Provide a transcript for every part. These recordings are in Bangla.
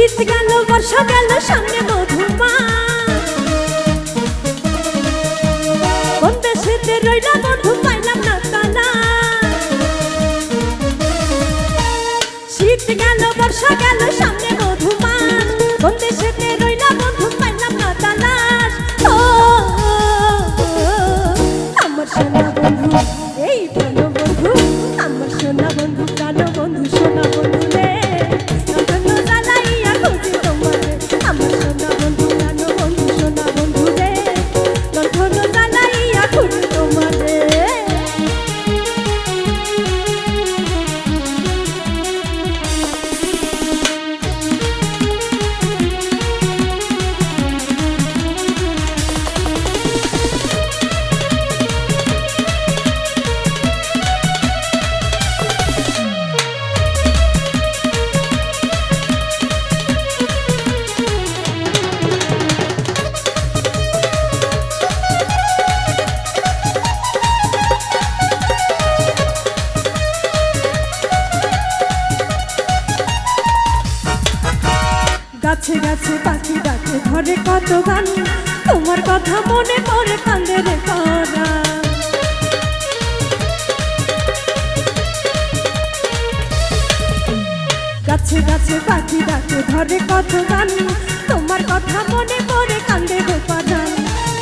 শীত গেল বর্ষা গেল সামনে মধুমাস, কোন দেশেতে রইলা বন্ধু পাইলাম না তালাশ। শীত গেল বর্ষা গেল সামনে মধুমাস, কোন দেশেতে রইলা বন্ধু পাইলাম না তালাশ। ও আমার সোনা বন্ধু, এই ভালো বন্ধু, আমার সোনা বন্ধু, প্রাণ বন্ধু, সোনা বন্ধু রে, গাছে গাছে পাখি ডাকে ঘরে কত গান, তোমার কথা মনে পড়ে কান্দে রে পরাণ। গাছে গাছে পাখি ডাকে ঘরে কত গান, তোমার কথা মনে পড়ে কান্দে রে পরাণ।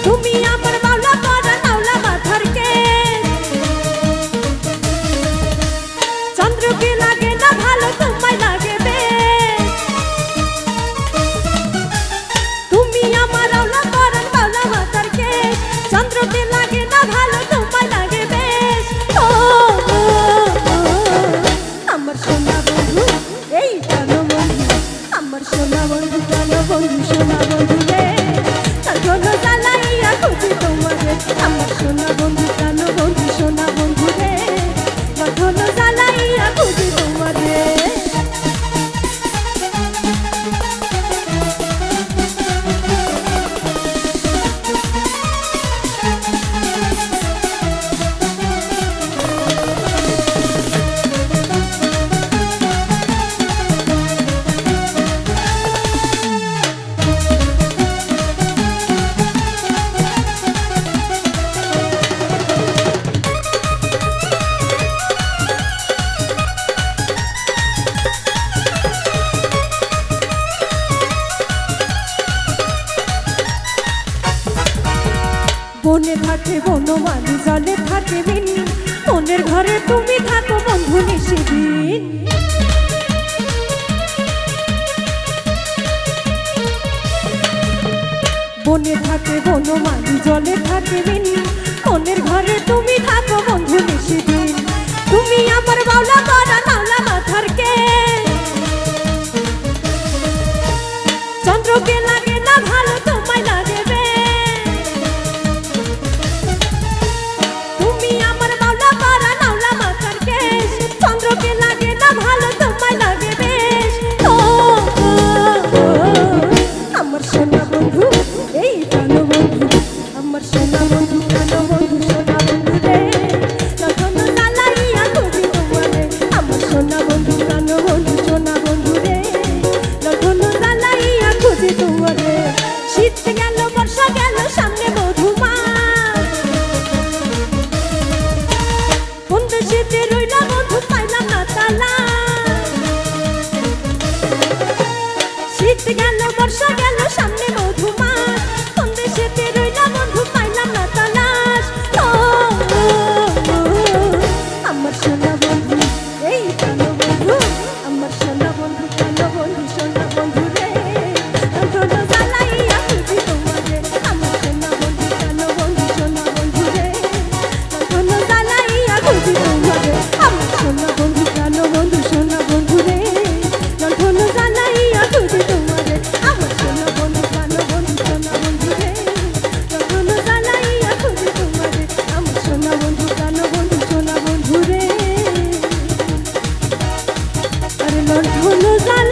তুমি আমার মাওলা পরা নাওলা মাথার কেশ, চন্দ্রকে লাগে না ভালো তোমায় লাগে বেশ। চন্দ্রকে লাগে না ভালো তোমায় লাগে বেশ। ও আমার সোনা বন্ধু, এই প্রাণ বন্ধু, আমার সোনা বন্ধু, প্রাণ বন্ধু, সোনা বন্ধু রে, তখন জ্বালাইয়া খুঁজি তোমারে। আমার সোনা বন্ধু, প্রাণ বন্ধু, সোনা বন্ধু রে, তখন জ্বালাইয়া খুঁজি তোমারে। বনে থাকে বনমালী, জলে থাকে দিন, মনের ঘরে তুমি থাকো বন্ধু নিশিদিন। বনে থাকে বনমালী, জলে থাকে দিন, মনের ঘরে তুমি থাকো বন্ধু নিশিদিন। তুমি আমার বাউলা করা নাওলা মাথার কেশ, চন্দ্রকে লাগে না ভালো তোমায় লাগে বেশ। চন্দ্রকে লাগে না ভালো তোমায় লাগে বেশ। ও আমার সোনা বন্ধু, এই প্রাণ বন্ধু, আমার সোনা বন্ধু, প্রাণ বন্ধু, সোনা বন্ধু রে, তখন জ্বালাইয়া খুঁজি তোমারে। আমার সোনা বন্ধু, প্রাণ বন্ধু, সোনা বন্ধু রে, তখন জ্বালাইয়া খুঁজি তোমারে। শীত গেল বর্ষা গেল সামনে মধুমাস, কোন দেশেতে রইলা বন্ধু পাইলাম না তালাশ। শীত গেল বর্ষা গেল সামনে মধুমাস, কোন দেশেতে রইলা বন্ধু পাইলাম না তালাশ। ও আমার সোনা বন্ধু, এই প্রাণ বন্ধু, আমার সোনা বন্ধু, প্রাণ বন্ধু, সোনা বন্ধু রে, তখন জ্বালাইয়া খুঁজি তোমারে। আমার সোনা বন্ধু, প্রাণ বন্ধু, সোনা বন্ধু রে, তখন জ্বালাইয়া খুঁজি তোমারে। আমার সোনা বন্ধু, প্রাণ বন্ধু, সোনা বন্ধু রে, তখন জ্বালাইয়া খুঁজি তোমারে। আমার সোনা বন্ধু, প্রাণ বন্ধু, সোনা বন্ধু রে, তখন জ্বালাইয়া খুঁজি তোমারে। আমার সোনা বন্ধু, প্রাণ বন্ধু, সোনা বন্ধু রে, আরে লণ্ঠন জ্বালা